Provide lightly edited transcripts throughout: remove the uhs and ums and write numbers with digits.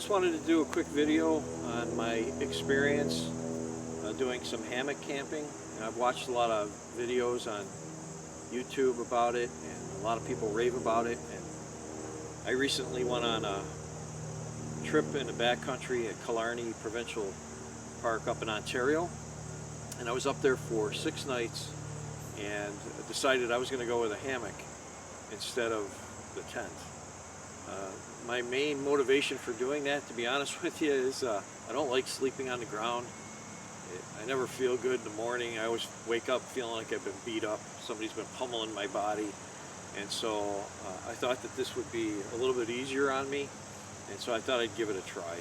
just wanted to do a quick video on my experience doing some hammock camping. And I've watched a lot of videos on YouTube about it, and a lot of people rave about it. And I recently went on a trip in the backcountry at Killarney Provincial Park up in Ontario, and I was up there for 6 nights and decided I was going to go with a hammock instead of the tent. My main motivation for doing that, to be honest with you, is I don't like sleeping on the ground. I never feel good in the morning. I always wake up feeling like I've been beat up. Somebody's been pummeling my body. And so I thought that this would be a little bit easier on me, and so I thought I'd give it a try.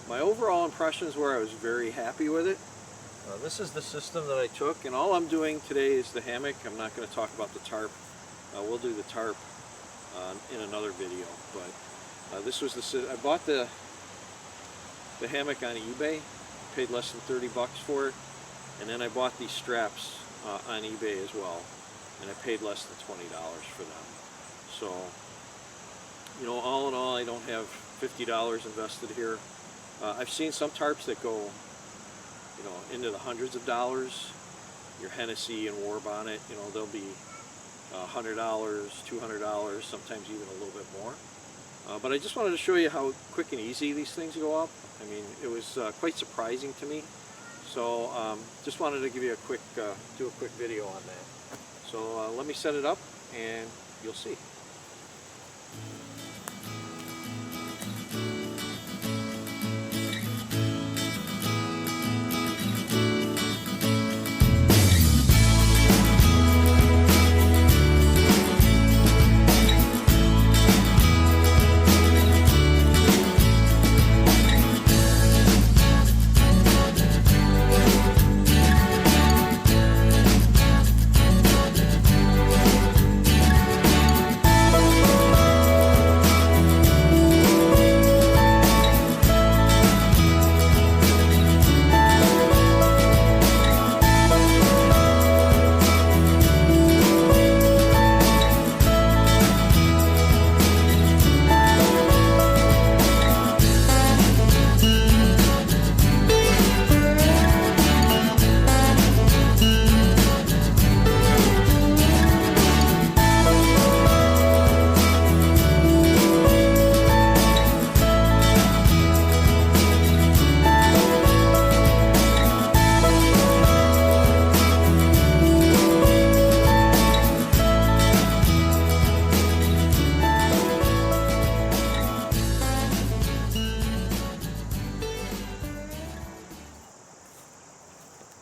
My overall impressions were I was very happy with it. This is the system that I took, and all I'm doing today is the hammock. I'm not going to talk about the tarp. We'll do the tarp in another video. But this was I bought the hammock on eBay. Paid less than 30 bucks for it, and then I bought these straps on eBay as well, and I paid less than $20 for them. So, you know, all in all, I don't have $50 invested here. I've seen some tarps that go, you know, into the hundreds of dollars. Your Hennessy and War Bonnet, you know, they'll be $100, $200, sometimes even a little bit more. But I just wanted to show you how quick and easy these things go up. I mean, it was quite surprising to me. So just wanted to give you a quick, do a quick video on that. So let me set it up and you'll see.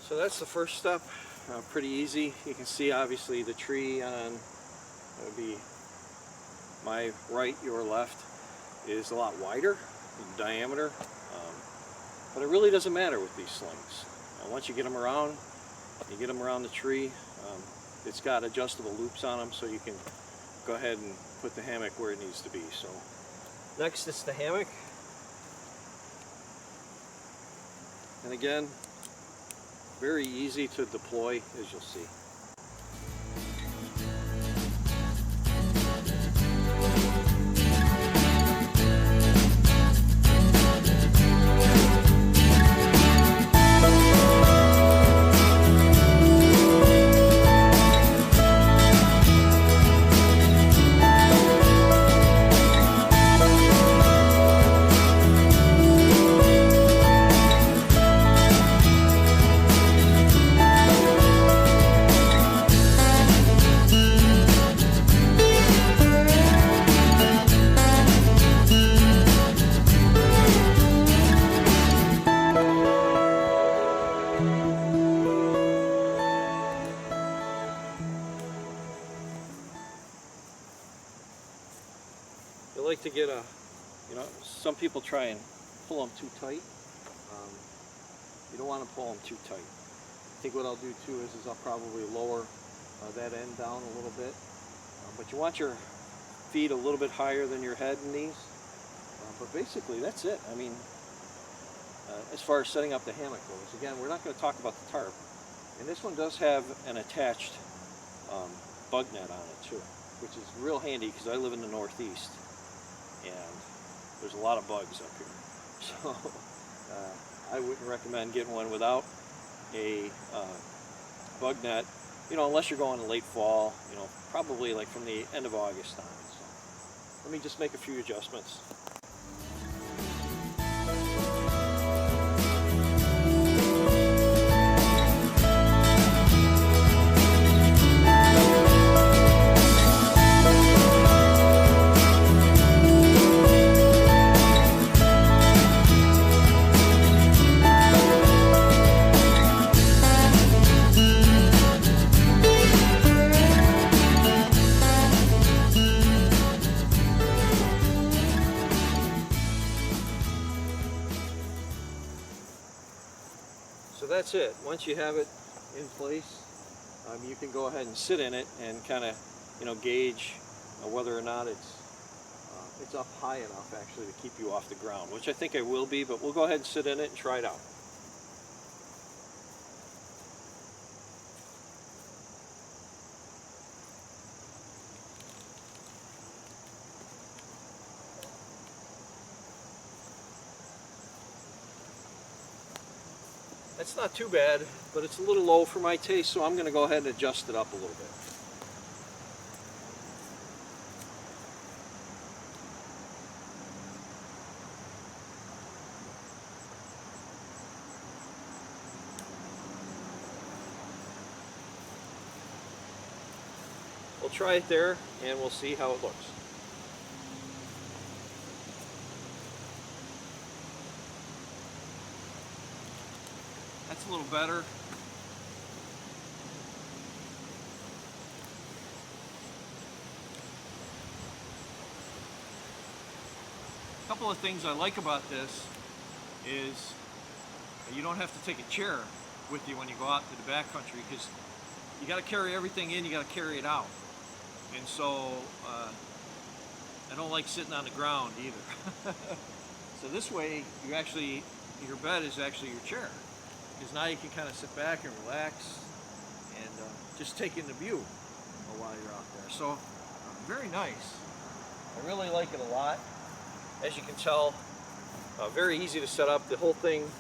So that's the first step, pretty easy. You can see obviously the tree on, that would be my right, your left, is a lot wider in diameter, but it really doesn't matter with these slings. Once you get them around, the tree, it's got adjustable loops on them, so you can go ahead and put the hammock where it needs to be. So next is the hammock, and again, very easy to deploy, as you'll see. I like to get a, you know, some people try and pull them too tight. You don't want to pull them too tight. I think what I'll do too is I'll probably lower that end down a little bit. But you want your feet a little bit higher than your head in these. But basically that's it. I mean, as far as setting up the hammock goes, again, we're not going to talk about the tarp. And this one does have an attached bug net on it too, which is real handy because I live in the Northeast, and there's a lot of bugs up here. So I wouldn't recommend getting one without a bug net, unless you're going in late fall, probably like from the end of August on. So let me just make a few adjustments. So that's it. Once you have it in place, you can go ahead and sit in it and kind of, gauge whether or not it's up high enough actually to keep you off the ground, which I think I will be, but we'll go ahead and sit in it and try it out. That's not too bad, but it's a little low for my taste, so I'm going to go ahead and adjust it up a little bit. We'll try it there and we'll see how it looks. That's a little better. A couple of things I like about this is you don't have to take a chair with you when you go out to the backcountry, because you got to carry everything in, you got to carry it out. And so I don't like sitting on the ground either. So this way, your bed is actually your chair, because now you can kind of sit back and relax and just take in the view while you're out there. So very nice. I really like it a lot. As you can tell, very easy to set up. The whole thing,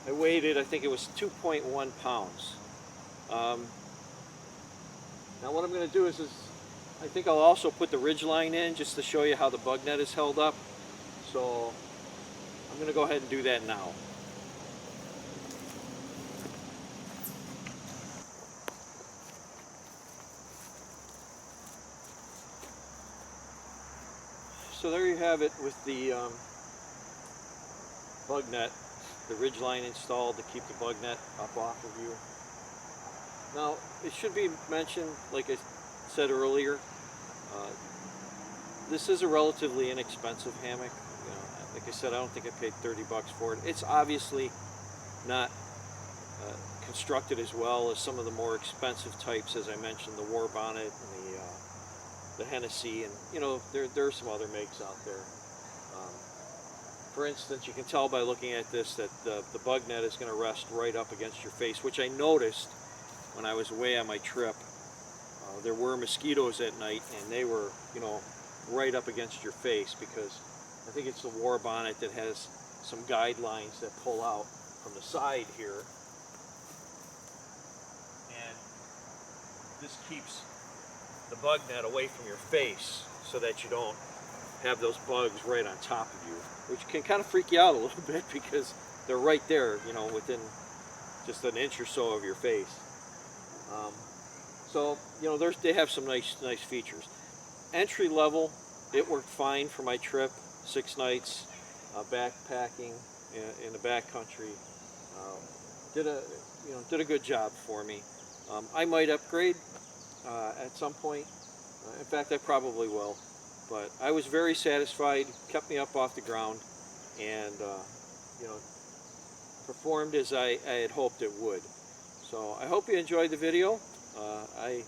I weighed it, I think it was 2.1 pounds. Now what I'm going to do is I think I'll also put the ridge line in just to show you how the bug net is held up. So I'm going to go ahead and do that now. So there you have it with the bug net, the ridge line installed to keep the bug net up off of you. Now it should be mentioned, like I said earlier, this is a relatively inexpensive hammock. Like I said, I don't think I paid 30 bucks for it. It's obviously not constructed as well as some of the more expensive types, as I mentioned, the War Bonnet and the Hennessy, and there are some other makes out there. For instance, you can tell by looking at this that the bug net is going to rest right up against your face, which I noticed when I was away on my trip. There were mosquitoes at night, and they were, right up against your face, because I think it's the War Bonnet that has some guidelines that pull out from the side here, and this keeps the bug net away from your face so that you don't have those bugs right on top of you, which can kind of freak you out a little bit because they're right there, within just an inch or so of your face. So they have some nice features. Entry level, it worked fine for my trip. 6 nights backpacking in the backcountry. Did a good job for me. I might upgrade at some point. In fact, I probably will. But I was very satisfied. Kept me up off the ground, and performed as I had hoped it would. So I hope you enjoyed the video. I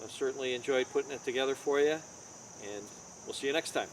certainly enjoyed putting it together for you, and we'll see you next time.